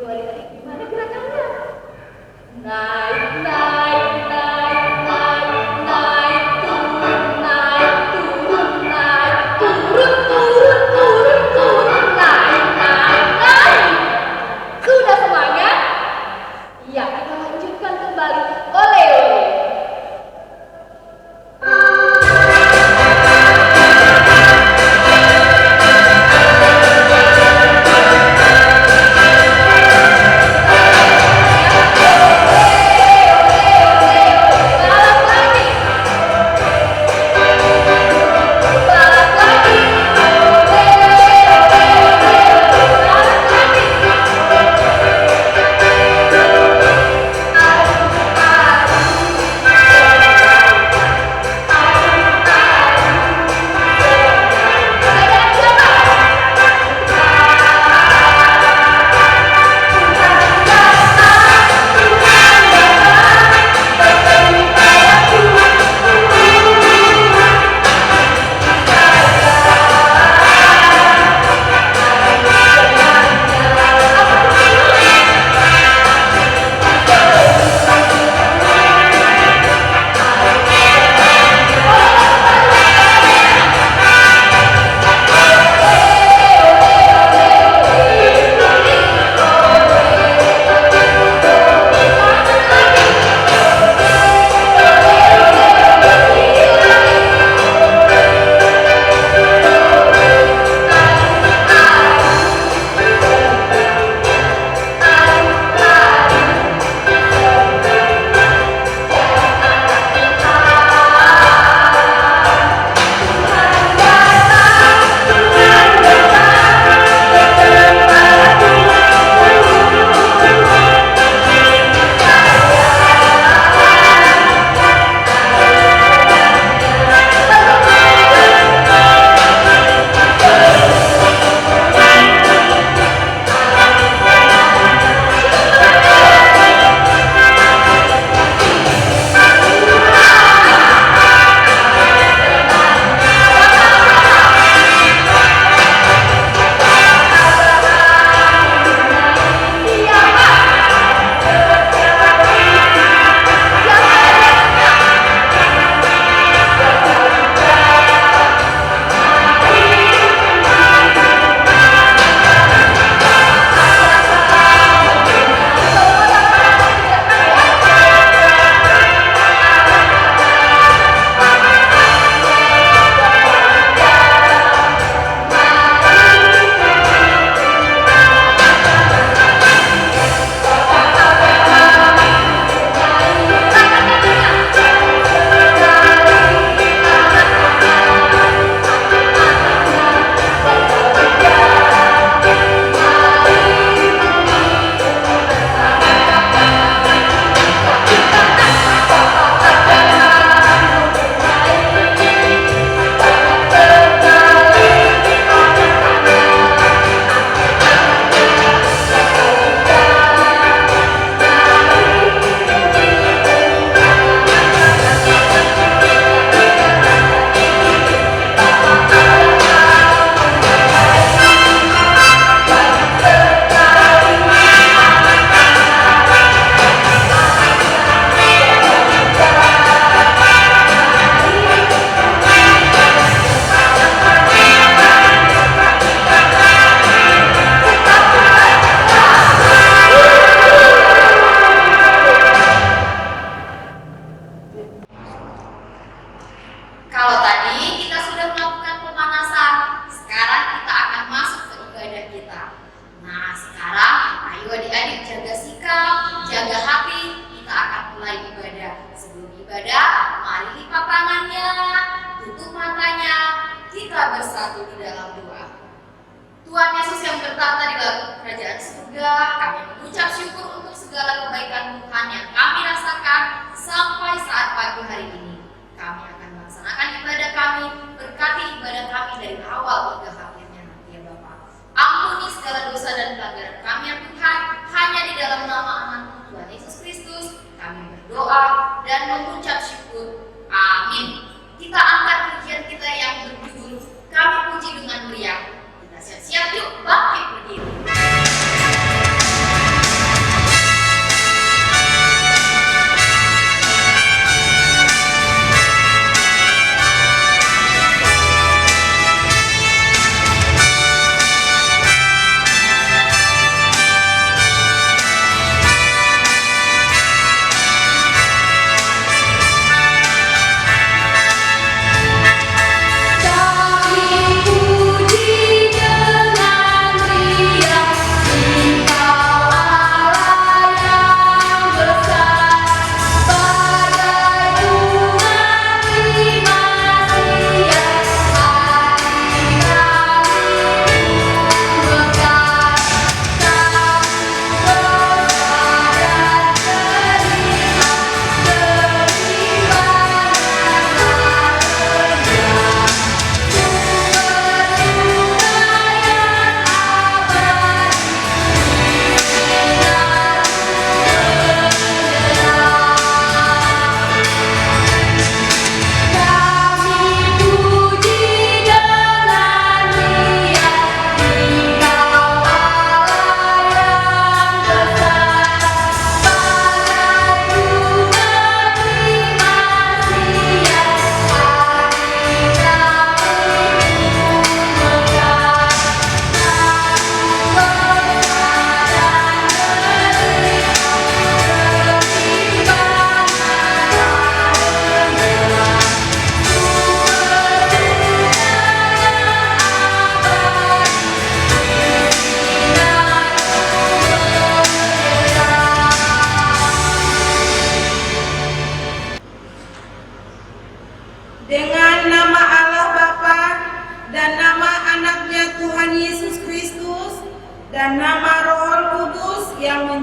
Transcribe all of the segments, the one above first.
Adik-adik gimana gerakannya? Naik, naik, naik, naik, naik, turun, naik, turun, naik, turun, turun, turun, turun, naik, naik, naik. Sudah semuanya? Iya, kita lanjutkan kembali. Ole, ole. Kalau tadi kita sudah melakukan pemanasan, sekarang kita akan masuk ke ibadah kita. Nah, sekarang ayo adik-adik jaga sikap, jaga hati, kita akan mulai ibadah. Sebelum ibadah, mari lipat tangannya, tutup matanya, kita bersatu di dalam doa. Tuhan Yesus yang bertata di dalam kerajaan surga, kami mengucap syukur untuk segala kebaikan Tuhan yang kami rasakan sampai saat pagi hari ini. Kami akan melaksanakan ibadah kami, berkati ibadah kami dari awal hingga akhirnya nanti ya Bapak. Ampuni segala dosa dan pelanggaran kami ya Tuhan, hanya di dalam nama anak-Mu Tuhan Yesus Kristus kami berdoa dan mengucap syukur. Amin. Kita angkat pujian kita yang berjudul Kami Puji dengan Meriah. Kita siap-siap yuk bangkit berdiri.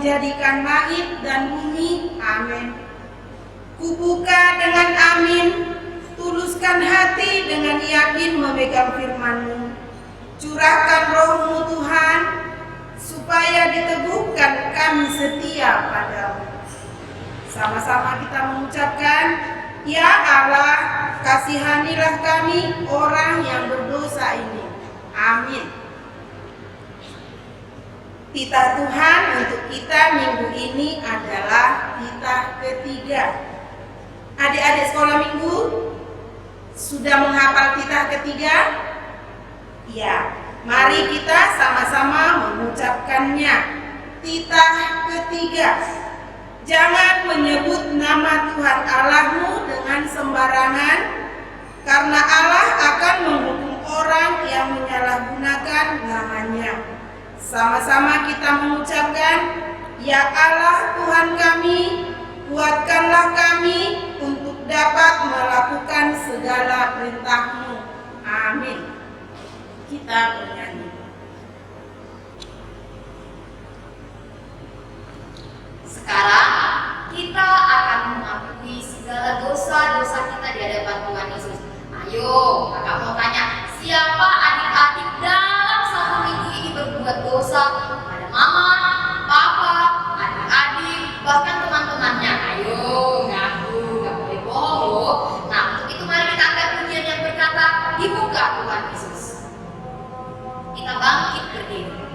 menjadikan langit dan bumi. Amin. Kubuka dengan amin, tuluskan hati dengan yakin memegang firman-Mu. Curahkan Roh-Mu Tuhan, supaya diteguhkan kami setia padamu. Sama-sama kita mengucapkan, Ya Allah, kasihanilah kami orang yang berdosa ini. Amin. Titah Tuhan untuk kita minggu ini adalah titah ketiga. Adik-adik sekolah minggu sudah menghafal titah ketiga? Ya, mari kita sama-sama mengucapkannya. Titah ketiga. Jangan menyebut nama Tuhan Allahmu dengan sembarangan, karena Allah akan menghukum orang yang menyalahgunakan namanya. Sama-sama kita mengucapkan, Ya Allah Tuhan kami, kuatkanlah kami untuk dapat melakukan segala perintah-Mu. Amin. Kita bernyanyi. Sekarang kita akan mengakui segala dosa-dosa kita di hadapan Tuhan Yesus. Ayo, kakak mau tanya, siapa adik-adik dalam satu minggu ini berbuat dosa pada mama, papa, adik-adik, bahkan teman-temannya? Ayo, ngaku, nggak boleh bohong. Nah, untuk itu mari kita angkat pujian yang berkata, dibuka Tuhan Yesus. Kita bangkit berdiri.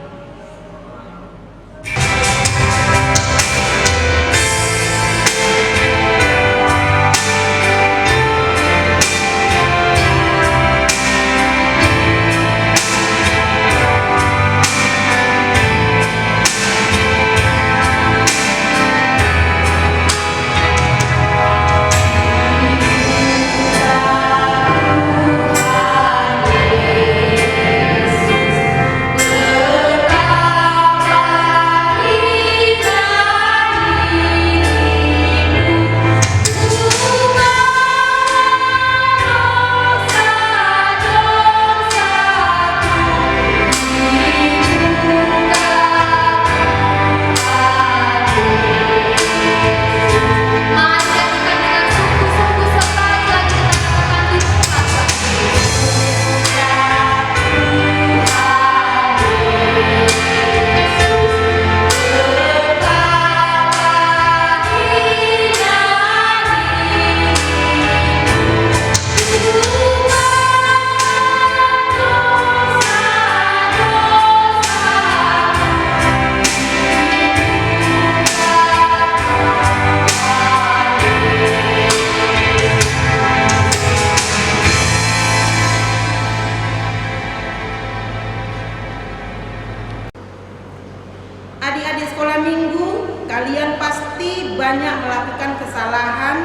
Adik-adik sekolah minggu, kalian pasti banyak melakukan kesalahan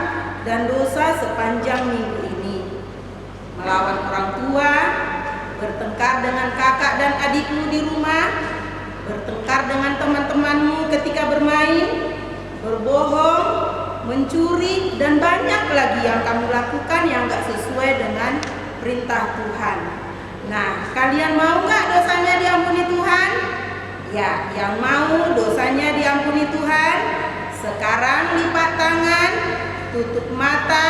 dan dosa sepanjang minggu ini. Melawan orang tua, bertengkar dengan kakak dan adikmu di rumah, bertengkar dengan teman-temanmu ketika bermain, berbohong, mencuri, dan banyak lagi yang kamu lakukan yang gak sesuai dengan perintah Tuhan. Nah, kalian mau gak dosanya diampuni Tuhan? Ya, yang mau dosanya diampuni Tuhan, sekarang lipat tangan, tutup mata,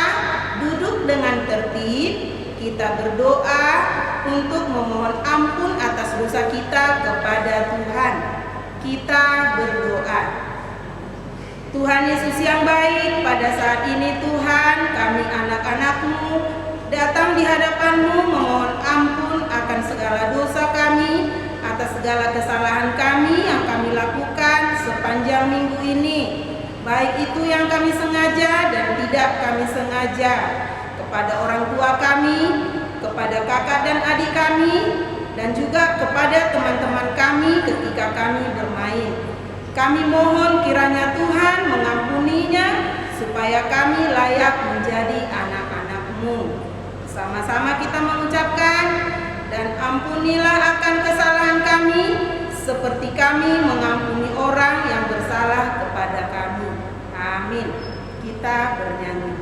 duduk dengan tertib, kita berdoa untuk memohon ampun atas dosa kita kepada Tuhan. Kita berdoa. Tuhan Yesus yang baik, pada saat ini Tuhan, kami anak-anak-Mu datang di hadapan-Mu memohon ampun akan segala dosa kami, atas segala kesalahan kami yang kami lakukan sepanjang minggu ini, baik itu yang kami sengaja dan tidak kami sengaja, kepada orang tua kami, kepada kakak dan adik kami, dan juga kepada teman-teman kami ketika kami bermain. Kami mohon kiranya Tuhan mengampuninya, supaya kami layak menjadi anak-anak-Mu. Sama-sama kita mengucapkan, dan ampunilah akan kesalahan kami, seperti kami mengampuni orang yang bersalah kepada kami. Amin. Kita bernyanyi.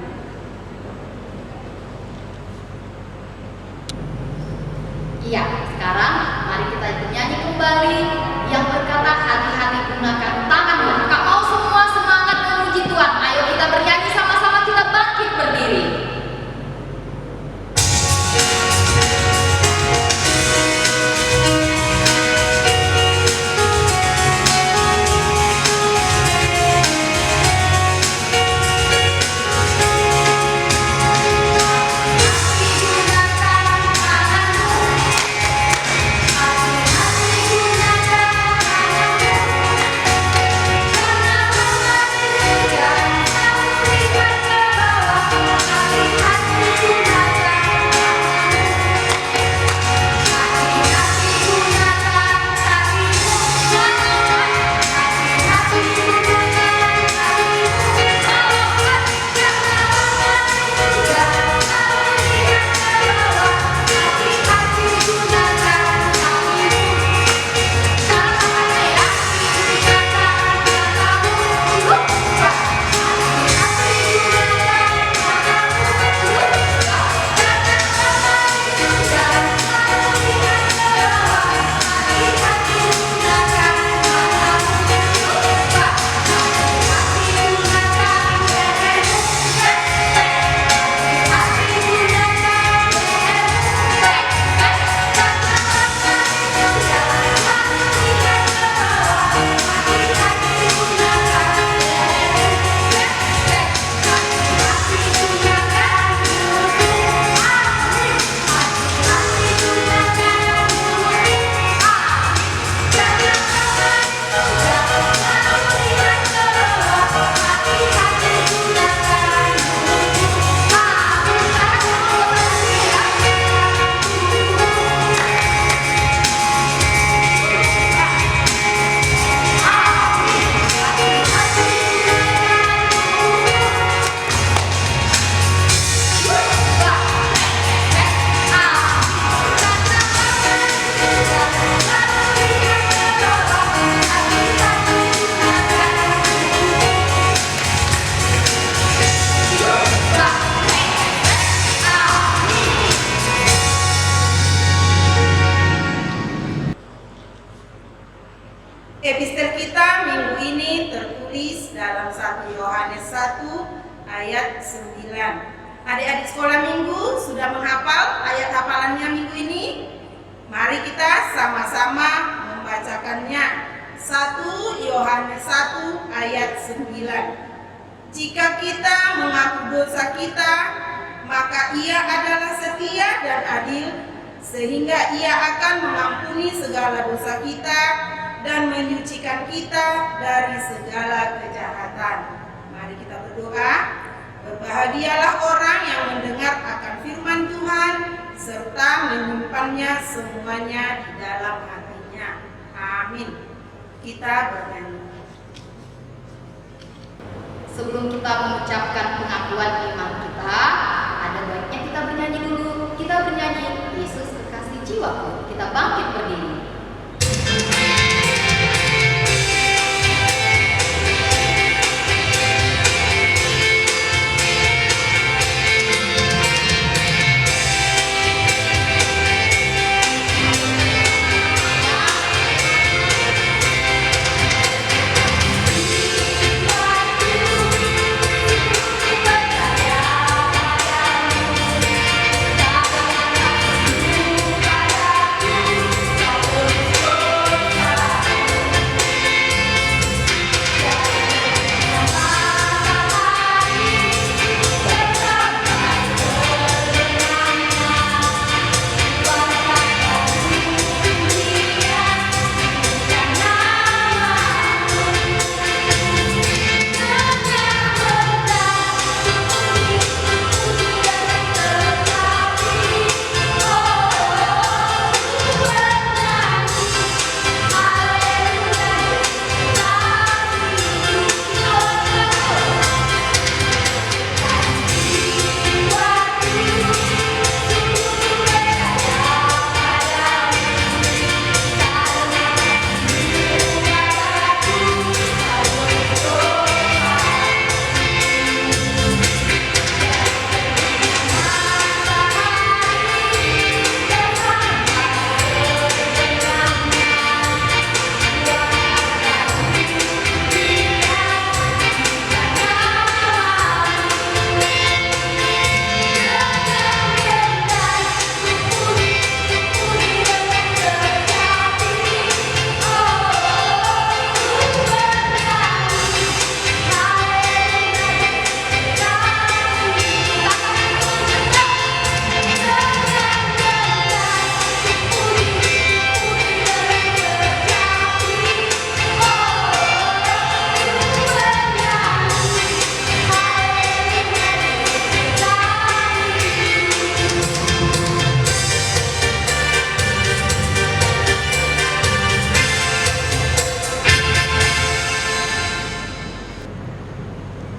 Iya, sekarang mari kita bernyanyi kembali yang berkata, hati-hati gunakan tangan lengkap. ayat 9. Adik-adik sekolah minggu sudah menghafal ayat hafalannya minggu ini? Mari kita sama-sama membacakannya. 1 Yohanes 1 ayat 9. Jika kita mengaku dosa kita, maka Ia adalah setia dan adil, sehingga Ia akan mengampuni segala dosa kita dan menyucikan kita dari segala kejahatan. Mari kita berdoa. Berbahagialah orang yang mendengar akan firman Tuhan serta menyimpannya semuanya di dalam hatinya. Amin. Kita bernyanyi. Sebelum kita mengucapkan pengakuan iman kita, ada baiknya kita bernyanyi dulu. Kita bernyanyi Yesus kekasih jiwaku. Kita bangkit berdiri.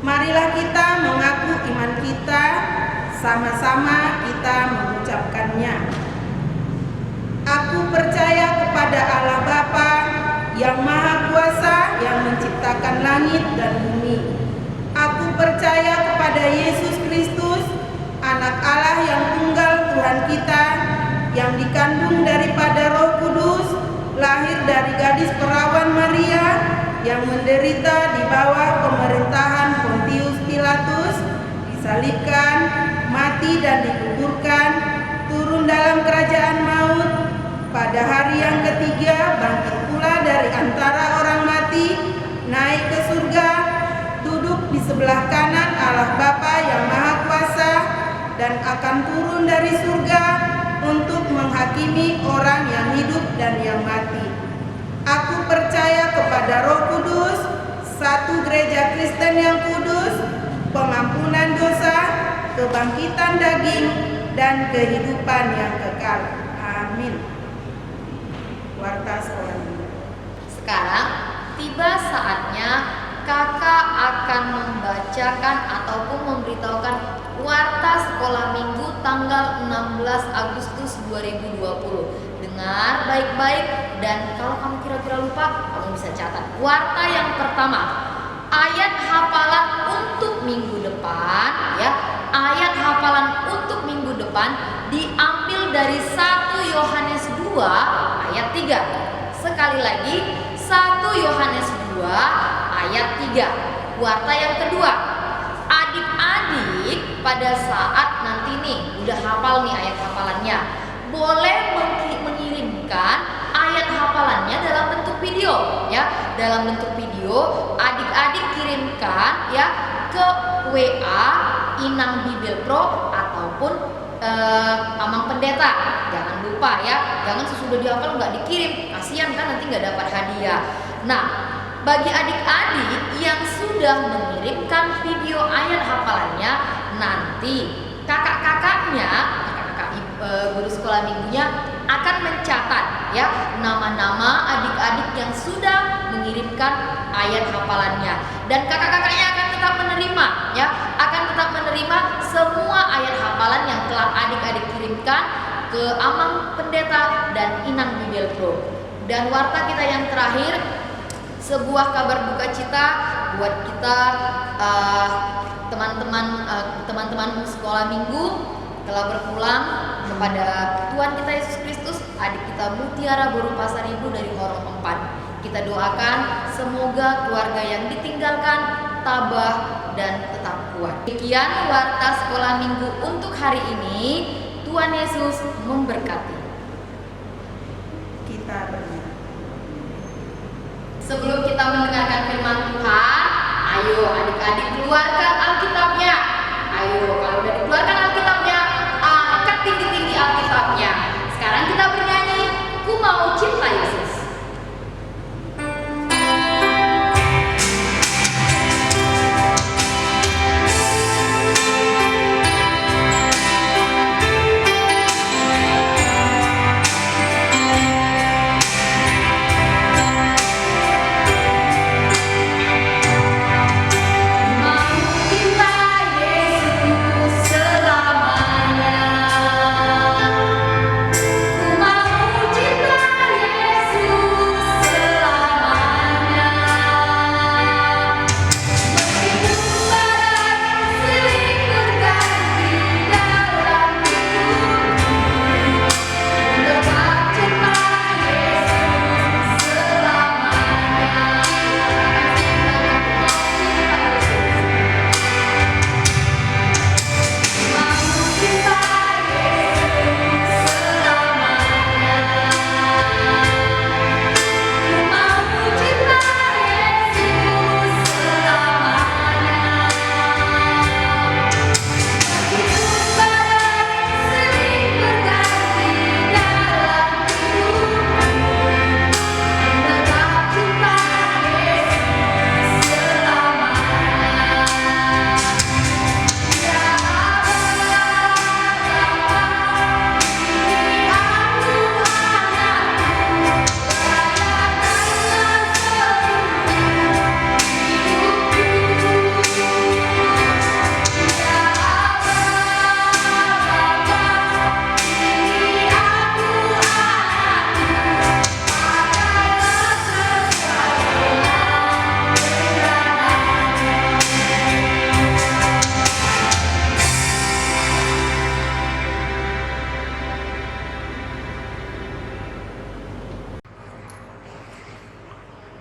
Marilah kita mengaku iman kita, sama-sama kita mengucapkannya. Aku percaya kepada Allah Bapa yang Maha Kuasa yang menciptakan langit dan bumi. Aku percaya kepada Yesus Kristus, Anak Allah yang tunggal Tuhan kita, yang dikandung daripada Roh Kudus, lahir dari gadis perawan Maria, yang menderita di bawah pemerintahan Pontius Pilatus, disalibkan, mati dan dikuburkan, turun dalam kerajaan maut, pada hari yang ketiga bangkit pula dari antara orang mati, naik ke surga, duduk di sebelah kanan Allah Bapa yang Maha Kuasa, dan akan turun dari surga untuk menghakimi orang yang hidup dan yang mati. Aku percaya kepada Roh Kudus, satu gereja Kristen yang kudus, pengampunan dosa, kebangkitan daging, dan kehidupan yang kekal. Amin. Warta sekolah minggu. Sekarang tiba saatnya kakak akan membacakan ataupun memberitahukan warta sekolah minggu tanggal 16 Agustus 2020. Dengar baik-baik, dan kalau kamu kira-kira lupa, kamu bisa catat. Warta yang pertama, ayat hafalan untuk minggu depan, ya. Ayat hafalan untuk minggu depan diambil dari 1 Yohanes 2 ayat 3. Sekali lagi, 1 Yohanes 2 ayat 3. Warta yang kedua, adik-adik pada saat nanti nih udah hafal nih ayat hafalannya, boleh mengirimkan ayat hafalannya dalam bentuk video ya. Dalam bentuk video adik-adik kirimkan ya ke WA Inang Bibel Pro ataupun Amang Pendeta. Jangan lupa ya, jangan sesudah dihafal nggak dikirim, kasihan kan nanti nggak dapat hadiah. Nah, bagi adik-adik yang sudah mengirimkan video ayat hafalannya, nanti kakak-kakaknya, guru sekolah minggunya akan mencatat ya nama-nama adik-adik yang sudah mengirimkan ayat hafalannya, dan kakak-kakaknya akan tetap menerima ya, akan tetap menerima semua ayat hafalan yang telah adik-adik kirimkan ke Amang Pendeta dan Inang Bibel Pro. Dan warta kita yang terakhir, sebuah kabar duka cita buat kita teman-teman sekolah minggu telah berpulang kepada Tuhan kita Yesus Kristus, adik kita Mutiara Boru Pasaribu dari Horong 4. Kita doakan semoga keluarga yang ditinggalkan tabah dan tetap kuat. Demikian warta sekolah minggu untuk hari ini. Tuhan Yesus memberkati. Kita bernyanyi. Sebelum kita mendengarkan firman Tuhan, ayo adik-adik keluarkan Alkitabnya. Ayo, kalau udah dikeluarkan Alkitabnya, angkat tinggi-tinggi Alkitabnya. Sekarang kita bernyanyi, Ku Mau Cinta Yesus.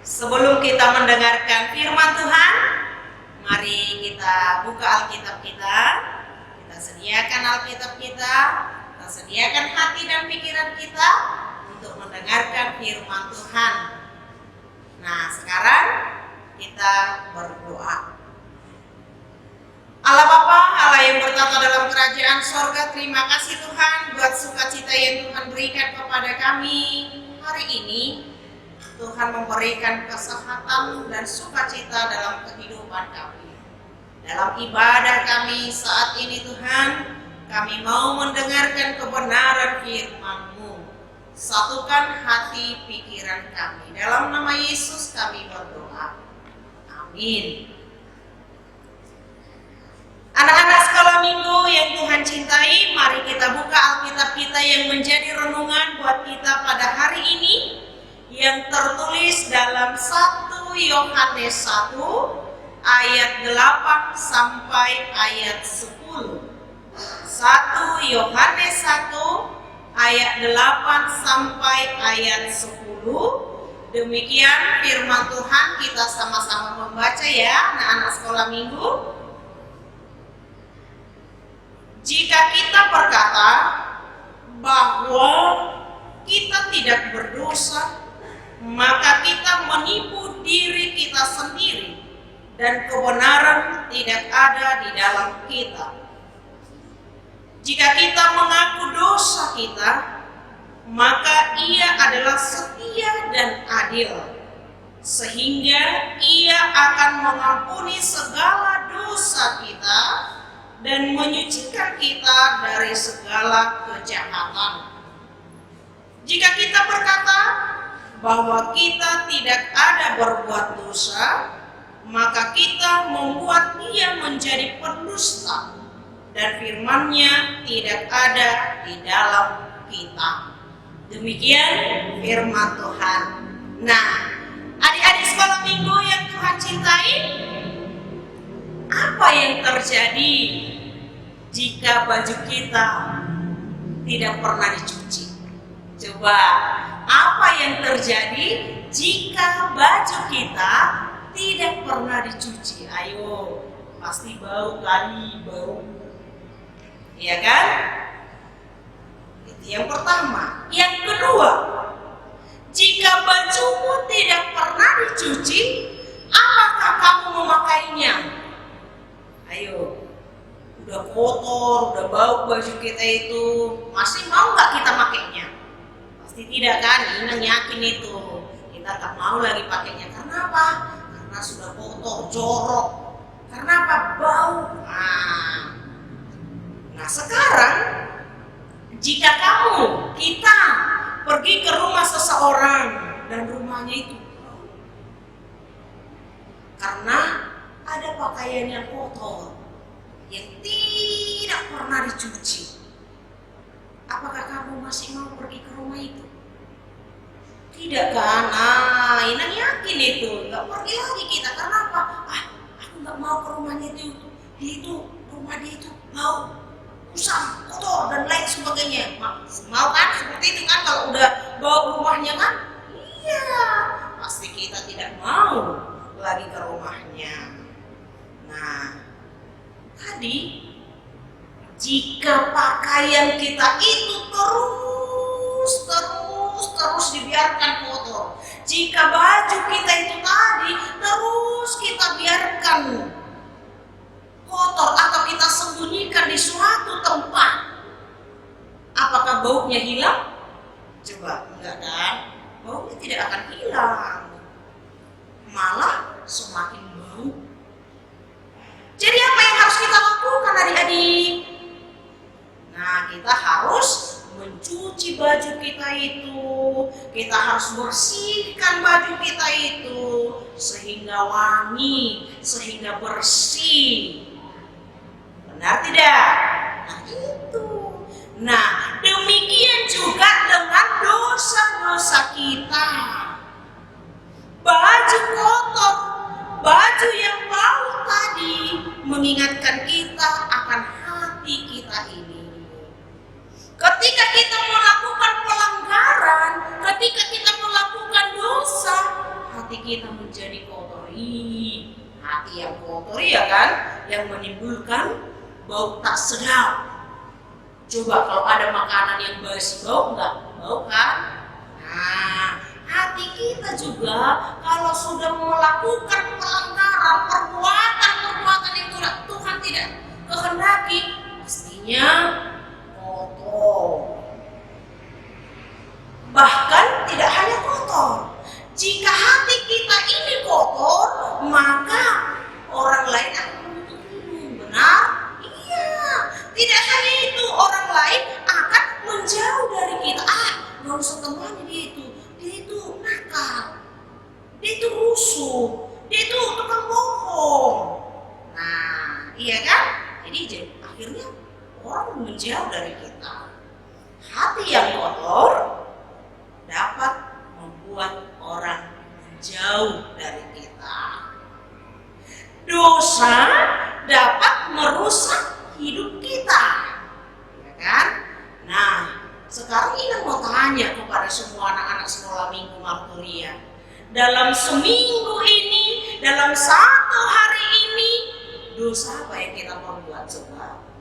Sebelum kita mendengarkan firman Tuhan, mari kita buka Alkitab kita. Kita sediakan Alkitab kita sediakan hati dan pikiran kita untuk mendengarkan firman Tuhan. Nah, sekarang kita berdoa. Allah Bapa, Allah yang bertata dalam kerajaan sorga, terima kasih Tuhan buat sukacita yang Tuhan berikan kepada kami hari ini. Tuhan memberikan kesehatan dan sukacita dalam kehidupan kami. Dalam ibadah kami saat ini Tuhan, kami mau mendengarkan kebenaran firman-Mu. Satukan hati pikiran kami. Dalam nama Yesus kami berdoa. Amin. Anak-anak sekolah minggu yang Tuhan cintai, mari kita buka Alkitab kita yang menjadi renungan buat kita pada hari ini, yang tertulis dalam 1 Yohanes 1 ayat 8 sampai ayat 10. 1 Yohanes 1 ayat 8 sampai ayat 10. Demikian firman Tuhan, kita sama-sama membaca ya anak-anak sekolah minggu. Jika kita berkata bahwa kita tidak berdosa, maka kita menipu diri kita sendiri dan kebenaran tidak ada di dalam kita. Jika kita mengaku dosa kita, maka Ia adalah setia dan adil, sehingga Ia akan mengampuni segala dosa kita dan menyucikan kita dari segala kejahatan. Jika kita berkata bahwa kita tidak ada berbuat dosa, maka kita membuat Dia menjadi pendusta dan firman-Nya tidak ada di dalam kita. Demikian firman Tuhan. Nah, adik-adik sekolah minggu yang Tuhan cintai, apa yang terjadi jika baju kita tidak pernah dicuci? Coba, apa yang terjadi jika baju kita tidak pernah dicuci? Ayo, pasti bau kali, bau. Iya kan? Itu yang pertama. Yang kedua, jika bajumu tidak pernah dicuci, apakah kamu memakainya? Ayo, udah kotor, udah bau baju kita itu, masih mau nggak kita pakainya? Pasti tidak kan? Ini yakin itu. Kita tak mau lagi pakainya. Karena apa? Karena sudah kotor, jorok. Karena apa? Bau. Nah sekarang, jika kita pergi ke rumah seseorang dan rumahnya itu bau, karena ada pakaian yang kotor yang tidak pernah dicuci, apakah kamu masih mau pergi ke rumah itu? Tidak kan? Inang yakin itu nggak pergi lagi kita. Karena apa? Aku nggak mau ke rumahnya itu rumah dia itu bau, usang, kotor dan lain sebagainya. Mau kan? Seperti itu kan kalau udah bau rumahnya kan? Iya, pasti kita tidak mau lagi ke rumahnya. Nah, tadi jika pakaian kita itu terus dibiarkan kotor, jika baju kita itu tadi terus kita biarkan kotor atau kita sembunyikan di suatu tempat, apakah baunya hilang? Coba, enggak kan? Baunya tidak akan hilang, malah semakin bau. Jadi apa yang harus kita lakukan adik-adik? Nah, kita harus mencuci baju kita itu, kita harus bersihkan baju kita itu sehingga wangi, sehingga bersih. Benar tidak? Nah itu. Nah demikian juga dengan dosa-dosa kita. Baju kotor, baju yang bau tadi mengingatkan kita akan hati kita ini. Ketika kita melakukan pelanggaran, ketika kita melakukan dosa, hati kita menjadi kotor. Hati yang kotor ya kan, yang menimbulkan bau tak sedap. Coba kalau ada makanan yang basi, bau nggak? Bau kan? Nah, hati kita juga kalau sudah melakukan pelanggaran, perbuatan yang Tuhan tidak kehendaki, pastinya kotor. Bahkan tidak hanya kotor, jika hati kita ini kotor, maka orang lain akan menutup hidung. Benar? Iya. Tidak hanya itu, orang lain akan menjauh dari kita. Gak usah temani dia itu nakal, dia itu rusuh, dia itu tukang bohong. Nah, iya kan? Jadi akhirnya orang menjauh dari kita. Hati yang kotor dapat membuat orang menjauh dari kita. Dosa dapat merusak hidup kita, ya kan? Nah, sekarang Ina mau tanya kepada semua anak-anak sekolah minggu Marturia. Dalam seminggu ini, dalam satu hari ini, dosa apa yang kita perbuat?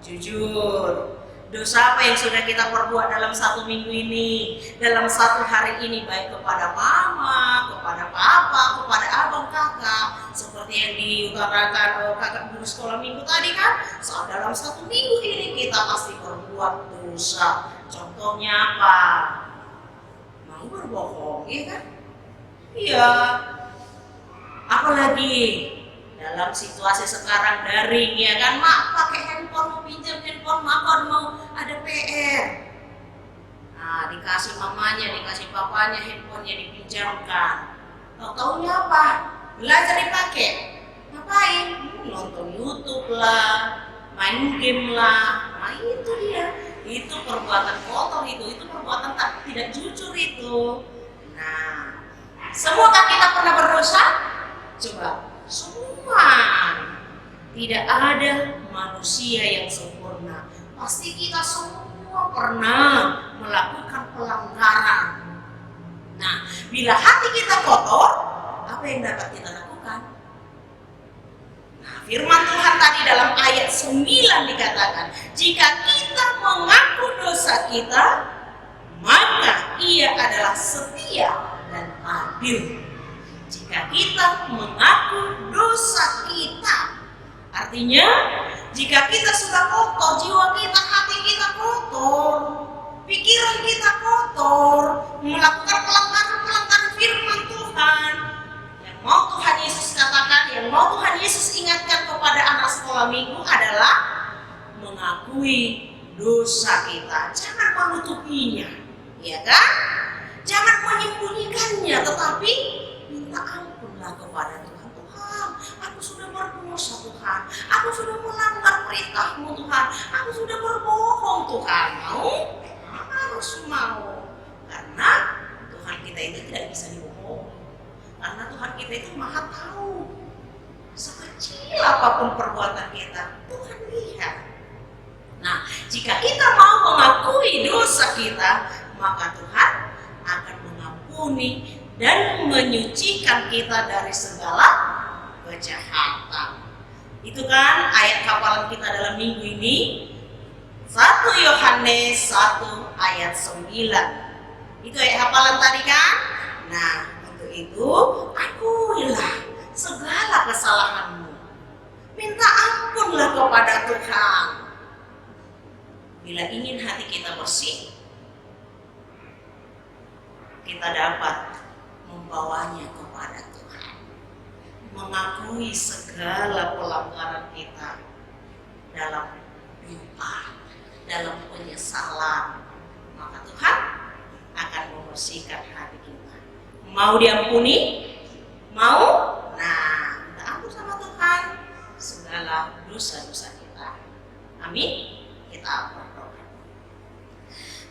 jujur. Dosa apa yang sudah kita perbuat dalam satu minggu ini, dalam satu hari ini, baik kepada mama, kepada papa, kepada abang, kakak, seperti yang diutarakan kakak guru sekolah minggu tadi kan, saat dalam satu minggu ini kita pasti berbuat dosa. Contohnya apa? Mau berbohong, ya kan? Iya. Apalagi dalam situasi sekarang daring, ya kan, mak pakai handphone, mau pinjam handphone, makan mau ada PR. Nah, dikasih mamanya, dikasih papanya handphonenya dipinjamkan. Tahu-taunya apa? Belajar dipakai. Ngapain? Nonton YouTube lah, main game lah. Nah, itu dia. Itu perbuatan kotor itu perbuatan tidak jujur itu. Nah, semoga kita pernah berdosa? Coba. Semua. Tidak ada manusia yang sempurna. Pasti kita semua pernah melakukan pelanggaran. Nah, bila hati kita kotor, apa yang dapat kita lakukan? Nah, firman Tuhan tadi dalam ayat 9 dikatakan, jika kita mengaku dosa kita, maka Ia adalah setia dan adil. Jika kita mengaku dosa kita, artinya jika kita sudah kotor, jiwa kita, hati kita kotor, pikiran kita kotor, melakukan pelanggaran firman Tuhan, yang mau Tuhan Yesus katakan, yang mau Tuhan Yesus ingatkan kepada anak sekolah minggu adalah mengakui dosa kita. Jangan menutupinya, ya kan? Jangan menyembunyikannya, tetapi minta ampunlah kepada Tuhan. Tuhan, aku sudah berdosa Tuhan, aku sudah melanggar perintah-Mu Tuhan, aku sudah berbohong Tuhan. Mau? Harus mau. Karena Tuhan kita itu tidak bisa dibohong. Karena Tuhan kita itu maha tahu. Sekecil apapun perbuatan kita, Tuhan lihat. Nah, jika kita mau mengakui dosa kita, maka Tuhan akan mengampuni dan menyucikan kita dari segala kejahatan. Itu kan ayat hafalan kita dalam minggu ini, 1 Yohanes 1 ayat 9. Itu ayat hafalan tadi kan? Nah, untuk itu akuilah segala kesalahanmu. Minta ampunlah kepada Tuhan. Bila ingin hati kita bersih, kita dapat membawanya kepada Tuhan, mengakui segala pelanggaran kita dalam doa, dalam penyesalan, maka Tuhan akan membersihkan hati kita. Mau diampuni? Mau? Nah, minta ampun sama Tuhan segala dosa-dosa kita. Amin. Kita berdoa.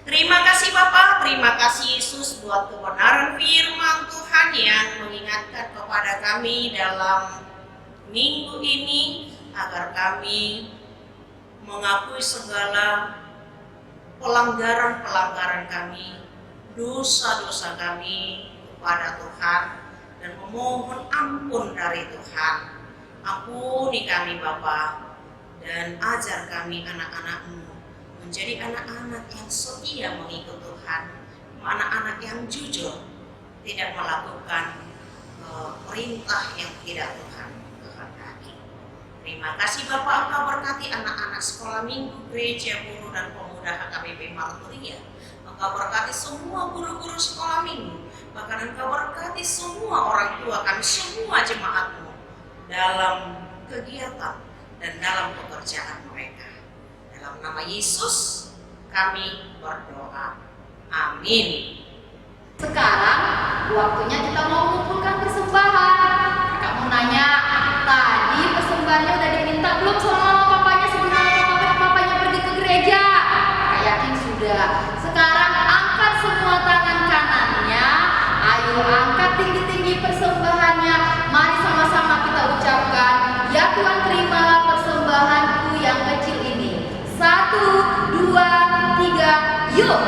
Terima kasih Bapak, terima kasih Yesus buat kebenaran firman Tuhan yang mengingatkan kepada kami dalam minggu ini agar kami mengakui segala pelanggaran-pelanggaran kami, dosa-dosa kami kepada Tuhan dan memohon ampun dari Tuhan. Ampuni kami Bapa dan ajar kami anak-anak-Mu menjadi anak-anak yang setia mengikut Tuhan, anak-anak yang jujur, tidak melakukan perintah yang tidak Tuhan kehendaki. Terima kasih Bapak, Engkau berkati anak-anak sekolah minggu, gereja, guru dan pemuda HKBP Marturia. Engkau berkati semua guru-guru sekolah minggu, bahkan Engkau berkati semua orang tua kami, semua jemaat-Mu dalam kegiatan dan dalam pekerjaan mereka. Dalam nama Yesus kami berdoa. Amin. Sekarang waktunya kita mau mengumpulkan persembahan. Kakak mau nanya, tadi persembahannya udah diminta belum sama mama papanya sebelum mama papanya pergi ke gereja? Kakak yakin sudah. Sekarang angkat semua tangan kanannya. Ayo angkat tinggi-tinggi persembahannya. Mari sama-sama kita ucapkan, ya Tuhan terimalah persembahanku yang kecil ini. 1, 2, 3, yuk.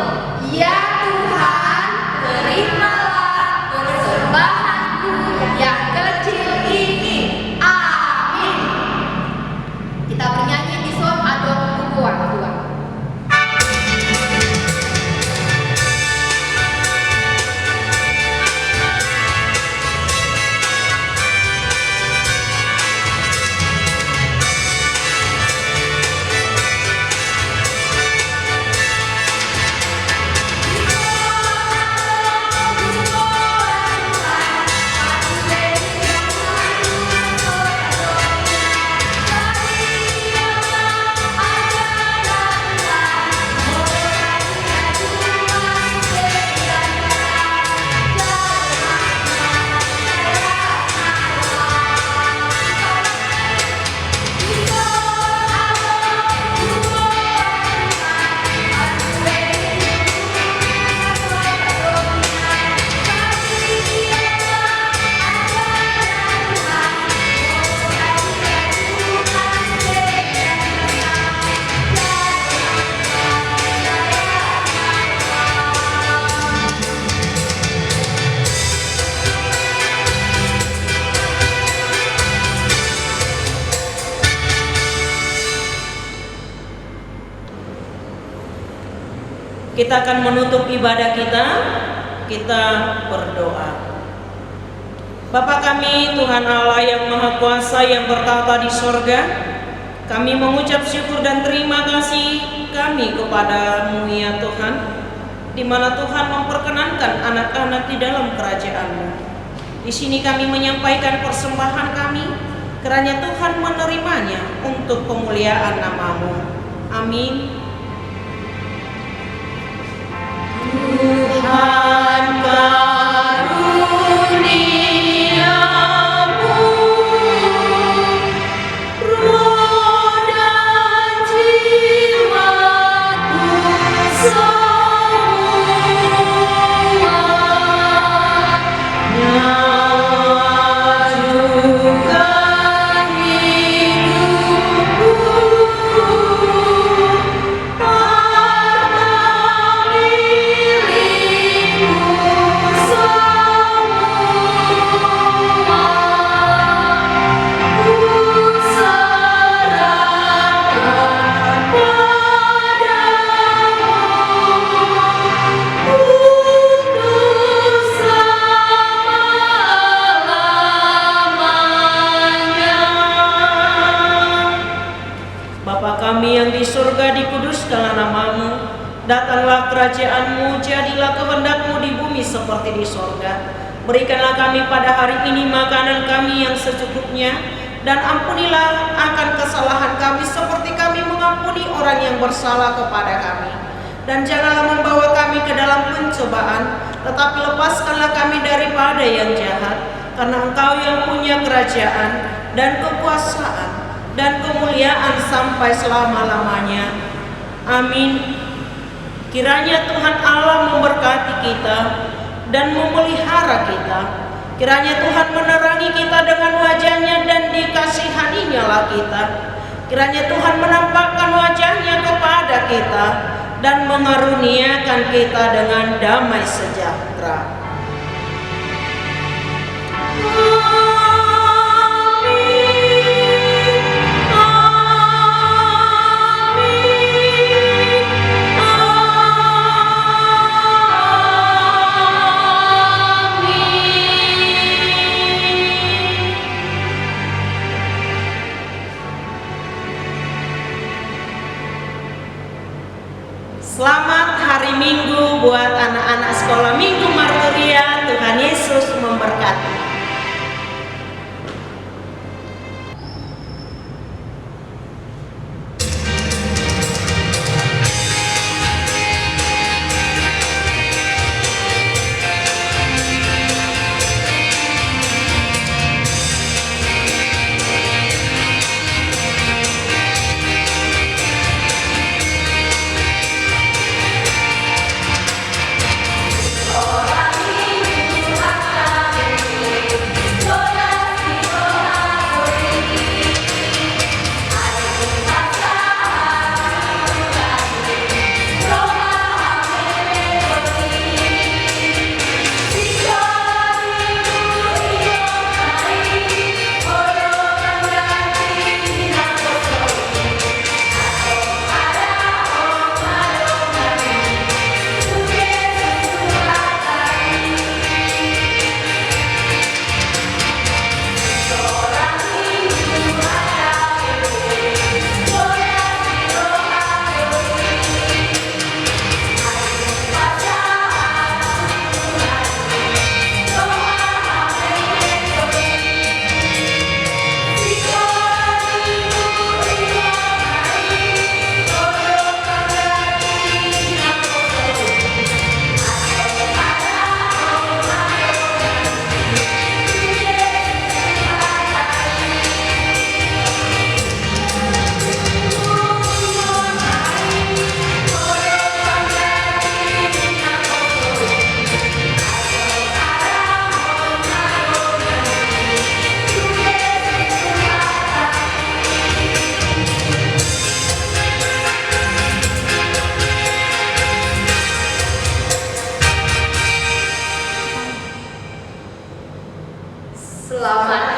Ya Tuhan, terimalah persembahanku yang kecil ini. Amin. Kita bernyanyi di Som Adon Kukuwa. Kita akan menutup ibadah kita berdoa. Bapa kami, Tuhan Allah yang Maha Kuasa yang bertata di sorga, kami mengucap syukur dan terima kasih kami kepada-Mu ya Tuhan, di mana Tuhan memperkenankan anak-anak di dalam kerajaan-Mu. Di sini kami menyampaikan persembahan kami, kiranya Tuhan menerimanya untuk pemuliaan nama-Mu. Amin. Tuhan karuniamu, roh dan jiwaku semua, nyawa juga hidupku, Bapa kami yang di surga, dikuduskanlah nama-Mu, datanglah kerajaan-Mu, jadilah kehendak-Mu di bumi seperti di surga. Berikanlah kami pada hari ini makanan kami yang secukupnya, dan ampunilah akan kesalahan kami seperti kami mengampuni orang yang bersalah kepada kami. Dan janganlah membawa kami ke dalam pencobaan, tetapi lepaskanlah kami daripada yang jahat, karena Engkau yang punya kerajaan dan kekuasaan dan kemuliaan sampai selama-lamanya. Amin. Kiranya Tuhan Allah memberkati kita dan memelihara kita. Kiranya Tuhan menerangi kita dengan wajah-Nya dan dikasihaninya lah kita. Kiranya Tuhan menampakkan wajah-Nya kepada kita dan mengaruniakan kita dengan damai sejahtera. Selamat hari Minggu buat anak-anak sekolah Minggu Marturia. Tuhan Yesus memberkati. Selamat